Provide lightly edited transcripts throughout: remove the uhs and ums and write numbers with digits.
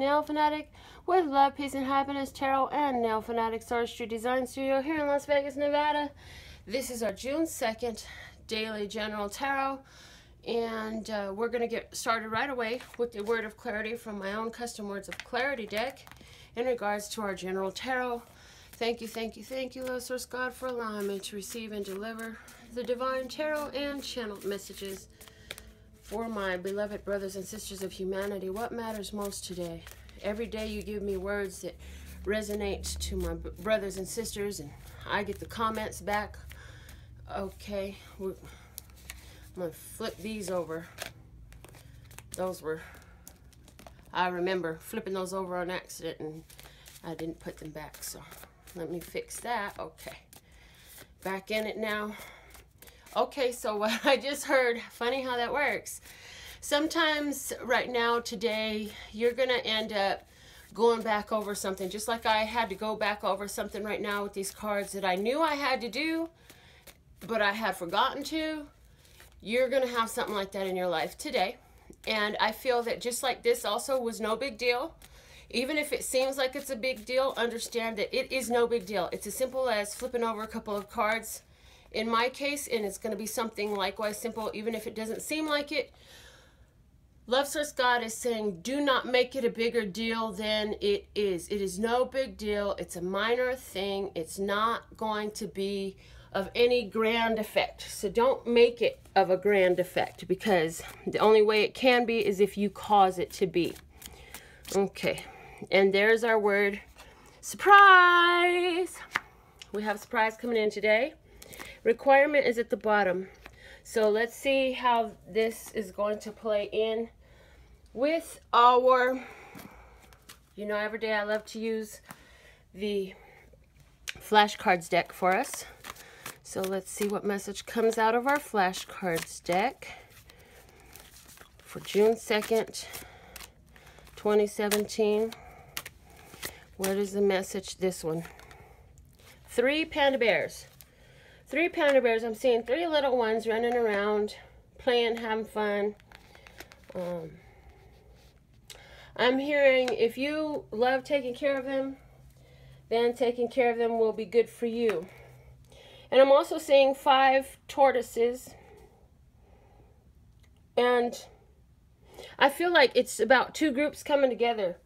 NailFanatic with Love, Peace, and Happiness Tarot and NailFanatic's Artistry Design Studio here in Las Vegas, Nevada. This is our June 2nd Daily General Tarot, and we're going to get started right away with the Word of Clarity from my own Custom Words of Clarity deck in regards to our General Tarot. Thank you, thank you, thank you, Love Source God, for allowing me to receive and deliver the Divine Tarot and channeled messages for my beloved brothers and sisters of humanity. What matters most today? Every day you give me words that resonate to my brothers and sisters, and I get the comments back. Okay, I'm going to flip these over. I remember flipping those over on accident, and I didn't put them back, so let me fix that. Okay, back in it now. Okay, so what I just heard, funny how that works. Sometimes right now, today, you're going to end up going back over something. Just like I had to go back over something right now with these cards that I knew I had to do, but I had forgotten to. You're going to have something like that in your life today. And I feel that just like this also was no big deal. Even if it seems like it's a big deal, understand that it is no big deal. It's as simple as flipping over a couple of cards. In my case, and it's going to be something likewise simple, even if it doesn't seem like it. Love Source God is saying, do not make it a bigger deal than it is. It is no big deal. It's a minor thing. It's not going to be of any grand effect. So don't make it of a grand effect, because the only way it can be is if you cause it to be. Okay, and there's our word, surprise. We have a surprise coming in today. Requirement is at the bottom. So let's see how this is going to play in with our, you know, every day I love to use the flashcards deck for us. So let's see what message comes out of our flashcards deck for June 2nd, 2017. What is the message? This one. 3 panda bears. 3 panda bears. I'm seeing 3 little ones running around, playing, having fun. I'm hearing if you love taking care of them, then taking care of them will be good for you. And I'm also seeing 5 tortoises. And I feel like it's about 2 groups coming together.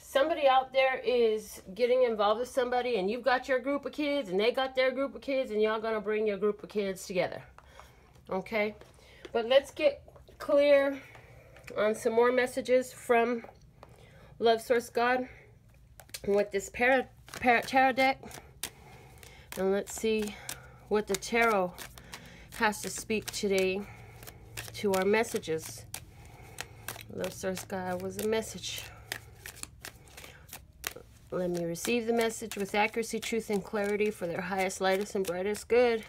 Somebody out there is getting involved with somebody, and you've got your group of kids, and they got their group of kids, and y'all gonna bring your group of kids together. Okay? But let's get clear on some more messages from Love Source God with this tarot deck. And let's see what the tarot has to speak today to our messages. Love Source God was a message. Let me receive the message with accuracy, truth, and clarity for their highest, lightest, and brightest good.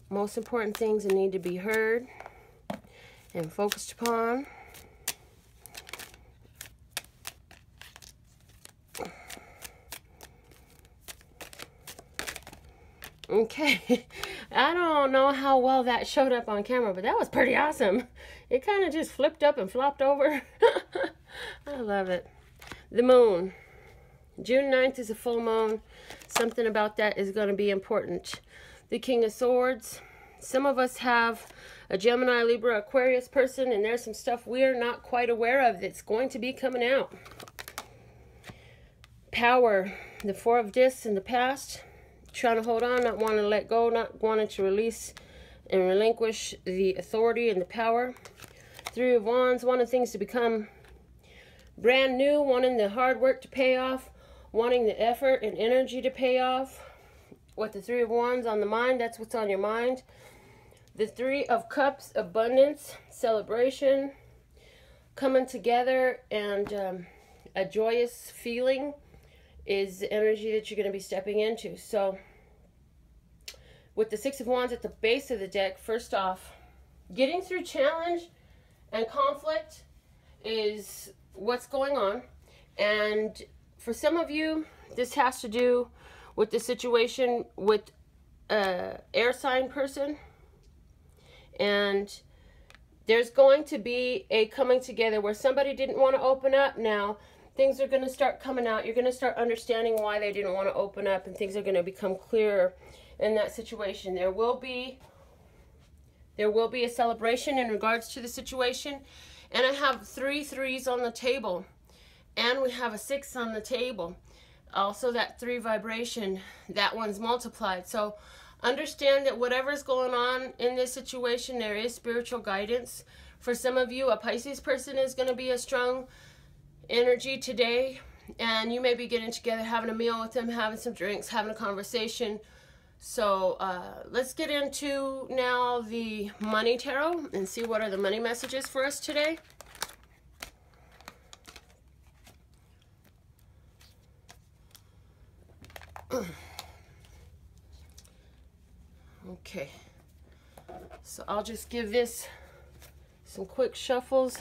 Most important things that need to be heard and focused upon. Okay, I don't know how well that showed up on camera, but that was pretty awesome. It kind of just flipped up and flopped over. I love it. The moon. June 9th is a full moon. Something about that is going to be important. The King of Swords. Some of us have a Gemini, Libra, Aquarius person, and there's some stuff we're not quite aware of that's going to be coming out. Power. The 4 of Discs in the past. Trying to hold on, not wanting to let go, not wanting to release and relinquish the authority and the power. 3 of Wands, wanting things to become brand new, wanting the hard work to pay off, wanting the effort and energy to pay off. With the 3 of Wands on the mind, that's what's on your mind. The 3 of Cups, abundance, celebration, coming together, and a joyous feeling is the energy that you're going to be stepping into. So with the 6 of Wands at the base of the deck, first off, getting through challenge and conflict is what's going on. And for some of you, this has to do with the situation with an air sign person. And There's going to be a coming together where somebody didn't want to open up. Now things are going to start coming out. You're going to start understanding why they didn't want to open up, and things are going to become clearer in that situation. There will be a celebration in regards to the situation. And I have 3 3s on the table, and we have a 6 on the table. Also that 3 vibration, that one's multiplied. So understand that whatever's going on in this situation, there is spiritual guidance. For some of you, a Pisces person is going to be a strong energy today, and you may be getting together, having a meal with them, having some drinks, having a conversation. So let's get into now the money tarot and see what are the money messages for us today. Okay, so I'll just give this some quick shuffles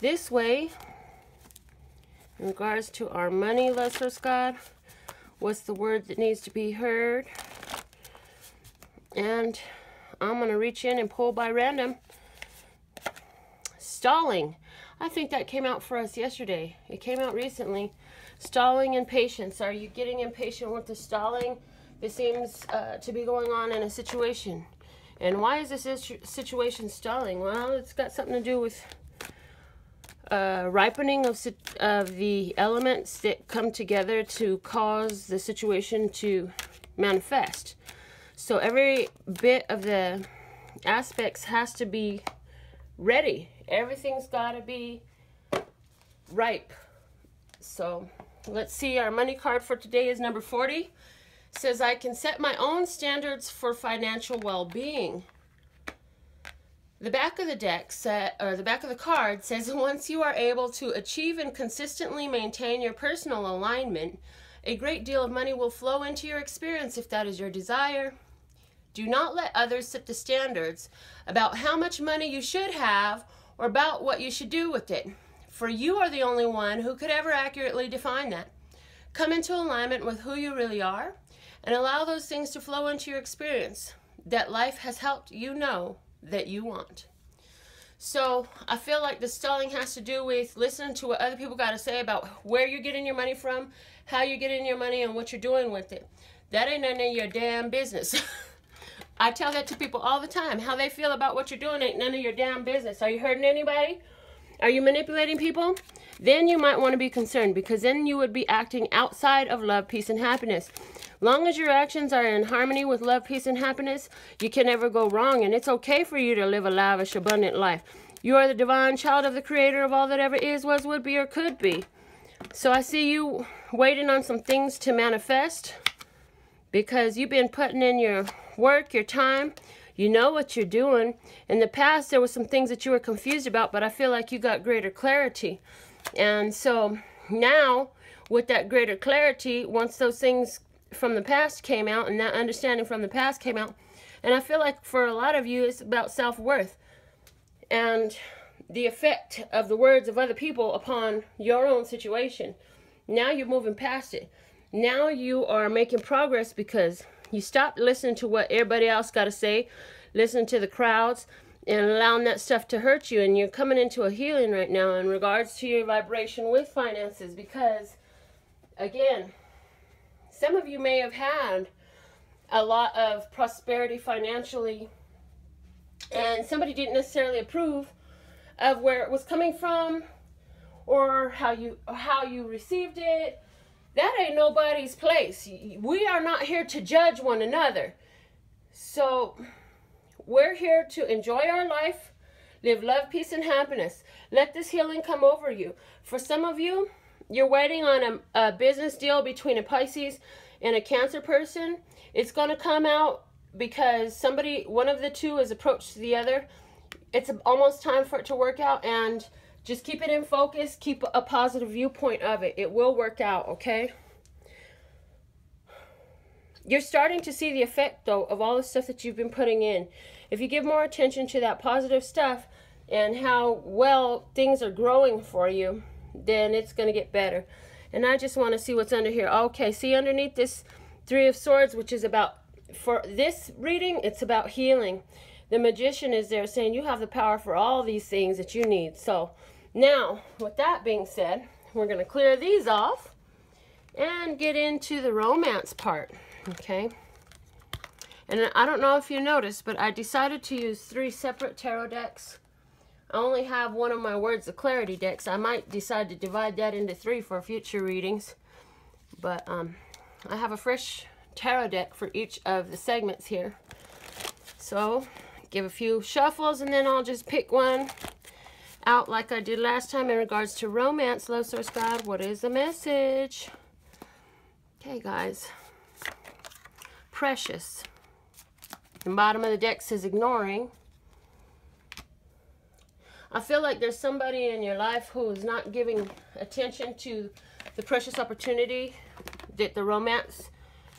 this way in regards to our money, Lesser God. What's the word that needs to be heard? And I'm going to reach in and pull by random. Stalling. I think that came out for us yesterday. It came out recently. Stalling and patience. Are you getting impatient with the stalling that seems to be going on in a situation? And why is this situation stalling? Well, it's got something to do with ripening of the elements that come together to cause the situation to manifest. So every bit of the aspects has to be ready. Everything's got to be ripe. So let's see. Our money card for today is number 40. It says, I can set my own standards for financial well-being. The back of the deck the back of the card says, once you are able to achieve and consistently maintain your personal alignment, a great deal of money will flow into your experience if that is your desire. Do not let others set the standards about how much money you should have or about what you should do with it, for you are the only one who could ever accurately define that. Come into alignment with who you really are and allow those things to flow into your experience that life has helped you know that you want. So I feel like the stalling has to do with listening to what other people got to say about where you're getting your money from, how you're getting your money, and what you're doing with it. That ain't none of your damn business. I tell that to people all the time. How they feel about what you're doing ain't none of your damn business. Are you hurting anybody? Are you manipulating people? Then you might want to be concerned, because then you would be acting outside of love, peace, and happiness. Long as your actions are in harmony with love, peace, and happiness, you can never go wrong, and it's okay for you to live a lavish, abundant life. You are the divine child of the Creator of all that ever is, was, would be, or could be. So I see you waiting on some things to manifest, because you've been putting in your work, your time. You know what you're doing. In the past, there were some things that you were confused about, but I feel like you got greater clarity. And so now, with that greater clarity, once those things from the past came out, and that understanding from the past came out, and I feel like for a lot of you, it's about self-worth and the effect of the words of other people upon your own situation. Now you're moving past it. Now you are making progress because you stopped listening to what everybody else got to say, listening to the crowds, and allowing that stuff to hurt you. And you're coming into a healing right now in regards to your vibration with finances, because, again, some of you may have had a lot of prosperity financially, and somebody didn't necessarily approve of where it was coming from or how you received it. That ain't nobody's place. We are not here to judge one another. So we're here to enjoy our life, live love, peace, and happiness. Let this healing come over you. For some of you, you're waiting on a business deal between a Pisces and a Cancer person. It's going to come out because one of the two has approached the other. It's almost time for it to work out, and just keep it in focus. Keep a positive viewpoint of it. It will work out, okay? You're starting to see the effect, though, of all the stuff that you've been putting in. If you give more attention to that positive stuff and how well things are growing for you, then it's going to get better. And I just want to see what's under here. Okay, see underneath this 3 of Swords, which is about, for this reading, it's about healing. the Magician is there saying you have the power for all these things that you need. So now, with that being said, we're going to clear these off and get into the romance part, okay? And I don't know if you noticed, but I decided to use 3 separate tarot decks. I only have one of my Words of Clarity decks. I might decide to divide that into 3 for future readings. But I have a fresh tarot deck for each of the segments here. So, give a few shuffles and then I'll just pick one out like I did last time in regards to romance. Love Source God, what is the message? Okay, guys. Precious. The bottom of the deck says ignoring. I feel like there's somebody in your life who is not giving attention to the precious opportunity that the romance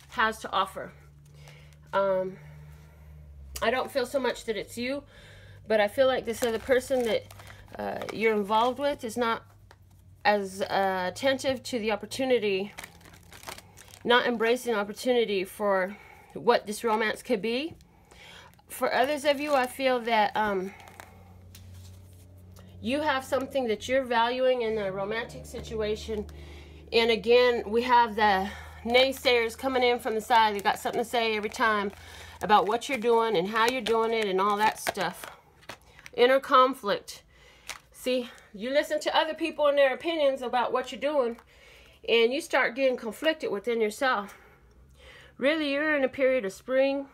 has to offer. I don't feel so much that it's you, but I feel like this other person that you're involved with is not as attentive to the opportunity, not embracing the opportunity for what this romance could be. For others of you, I feel that you have something that you're valuing in a romantic situation. And again, we have the naysayers coming in from the side. They got something to say every time about what you're doing and how you're doing it and all that stuff. Inner conflict. See, you listen to other people and their opinions about what you're doing, and you start getting conflicted within yourself. Really, you're in a period of spring,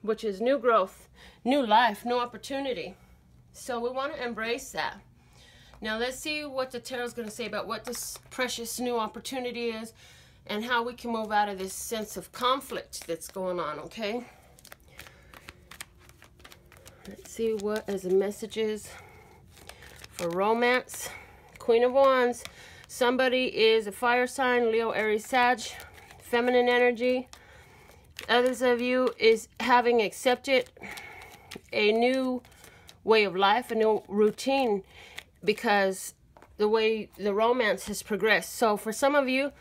which is new growth, new life, new opportunity. So we want to embrace that. Now let's see what the tarot's going to say about what this precious new opportunity is and how we can move out of this sense of conflict that's going on, okay? Let's see what is the messages for romance. Queen of Wands. Somebody is a fire sign, Leo, Aries, Sag, feminine energy. Others of you is having accepted a new way of life, a new routine, because the way the romance has progressed. So for some of you,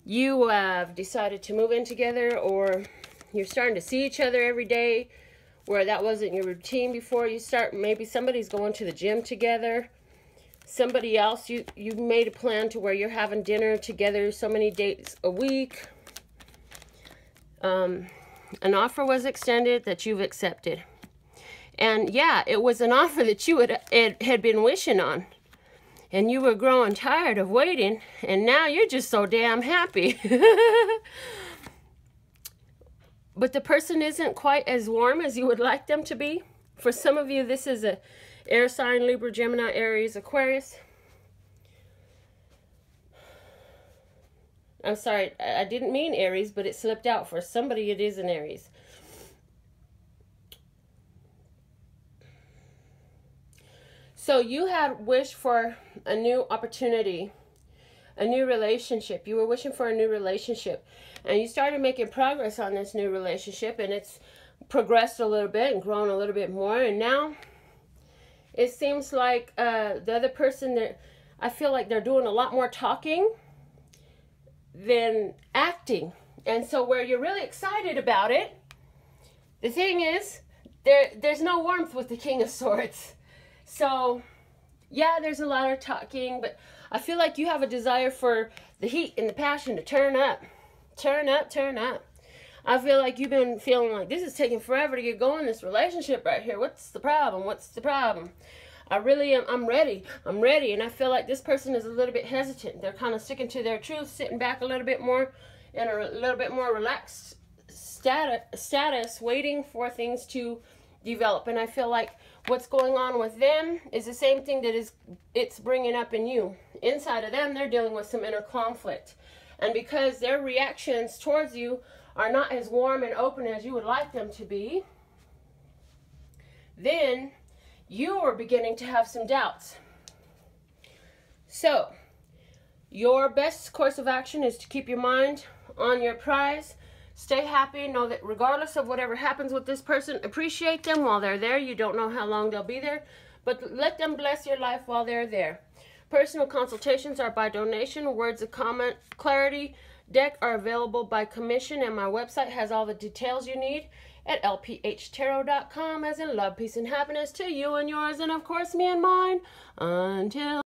you have decided to move in together, or you're starting to see each other every day, where that wasn't your routine before. You start, maybe somebody's going to the gym together. Somebody else, you made a plan to where you're having dinner together so many dates a week. An offer was extended that you've accepted. And yeah, it was an offer that you had been wishing on. And you were growing tired of waiting. And now you're just so damn happy. But the person isn't quite as warm as you would like them to be. For some of you, this is a air sign, Libra, Gemini, Aries, Aquarius. I'm sorry, I didn't mean Aries, but it slipped out. For somebody, it is an Aries. So you had wished for a new opportunity, a new relationship. You were wishing for a new relationship. And you started making progress on this new relationship. And it's progressed a little bit and grown a little bit more. And now it seems like the other person, that I feel like they're doing a lot more talking than acting. And so where you're really excited about it, the thing is, there's no warmth with the King of Swords. So, yeah, there's a lot of talking, but I feel like you have a desire for the heat and the passion to turn up. Turn up, turn up. I feel like you've been feeling like this is taking forever to get going, this relationship right here. What's the problem? What's the problem? I really am, I'm ready. I'm ready. And I feel like this person is a little bit hesitant. They're kind of sticking to their truth, sitting back a little bit more in a little bit more relaxed status, waiting for things to develop. And I feel like what's going on with them is the same thing that it's bringing up in you. Inside of them, they're dealing with some inner conflict. And because their reactions towards you are not as warm and open as you would like them to be, then you are beginning to have some doubts. So, your best course of action is to keep your mind on your prize. Stay happy. Know that regardless of whatever happens with this person, appreciate them while they're there. You don't know how long they'll be there, but let them bless your life while they're there. Personal consultations are by donation. Words of Clarity deck are available by commission, and my website has all the details you need. at lphtarot.com, as in love, peace, and happiness to you and yours, and of course me and mine. Until